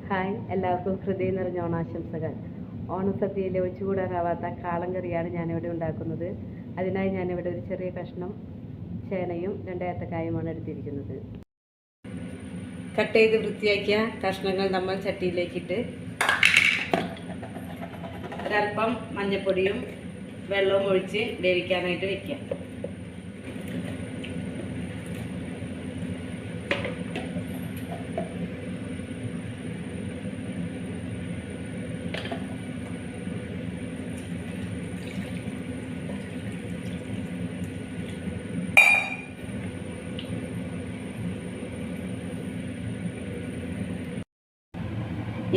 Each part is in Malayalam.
ഹായ്, എല്ലാവർക്കും ഹൃദയം നിറഞ്ഞ ഓണാശംസകൾ. ഓണസദ്യയിലെ ഒഴിച്ചുകൂടാനാവാത്ത കാളം കറിയാണ് ഞാനിവിടെ ഉണ്ടാക്കുന്നത്. അതിനായി ഞാനിവിടെ ഒരു ചെറിയ കഷ്ണം ചേനയും 2 ഏത്തക്കായുമാണ് എടുത്തിരിക്കുന്നത്. കട്ട് ചെയ്ത് വൃത്തിയാക്കിയ കഷ്ണങ്ങൾ നമ്മൾ ചട്ടിയിലേക്കിട്ട് ഒരൽപ്പം മഞ്ഞൾപ്പൊടിയും വെള്ളവും ഒഴിച്ച് വേവിക്കാനായിട്ട് വയ്ക്കാം.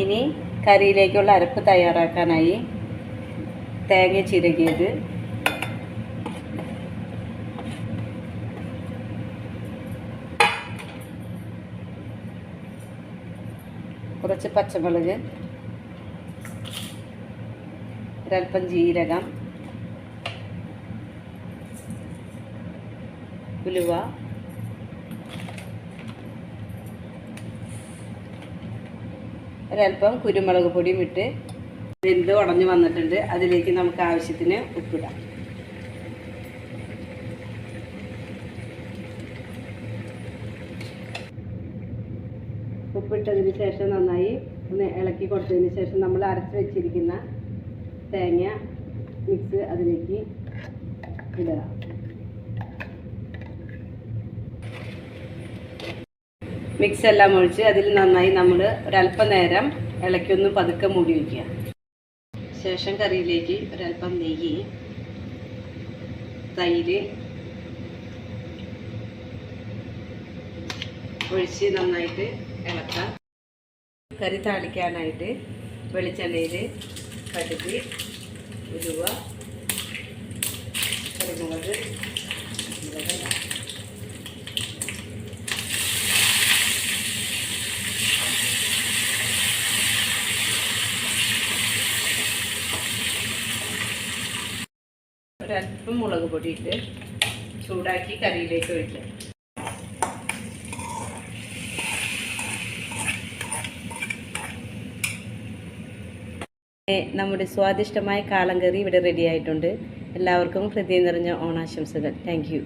ഇനി കറിയിലേക്കുള്ള അരപ്പ് തയ്യാറാക്കാനായി തേങ്ങ ചിരകിയത്, കുറച്ച് പച്ചമുളക്, ഒരൽപ്പം ജീരകം, ഉലുവ, ഒരൽപ്പം കുരുമുളക് പൊടിയും ഇട്ട് വെന്ത് ഉടഞ്ഞു വന്നിട്ടുണ്ട്. അതിലേക്ക് നമുക്ക് ആവശ്യത്തിന് ഉപ്പിടാം. ഉപ്പിട്ടതിന് ശേഷം നന്നായി ഒന്ന് ഇളക്കി കൊടുത്തതിന് ശേഷം നമ്മൾ അരച്ച് വെച്ചിരിക്കുന്ന തേങ്ങ മിക്സ് അതിലേക്ക് ഇടുക. മിക്സ് എല്ലാം ഒഴിച്ച് അതിൽ നന്നായി നമ്മൾ ഒരല്പം നേരം ഇളക്കിയൊന്ന് പതുക്കെ മൂടി വയ്ക്കുക. ശേഷം കറിയിലേക്ക് ഒരല്പം നെയ്യ്, തൈര് ഒഴിച്ച് നന്നായിട്ട് ഇളക്കാം. കറി താളിക്കാനായിട്ട് വെളിച്ചെണ്ണയിൽ കടുക്, ഉലുവ, കുരുമുളക്, ഒരല്പം മുളക് പൊടി ഇട്ട് ചൂടാക്കി കറിയിലേക്ക് ഒഴിക്കാം. നമ്മുടെ സ്വാദിഷ്ടമായ കാളം കറി ഇവിടെ റെഡി ആയിട്ടുണ്ട്. എല്ലാവർക്കും ഹൃദയം നിറഞ്ഞ ഓണാശംസകൾ. Thank you.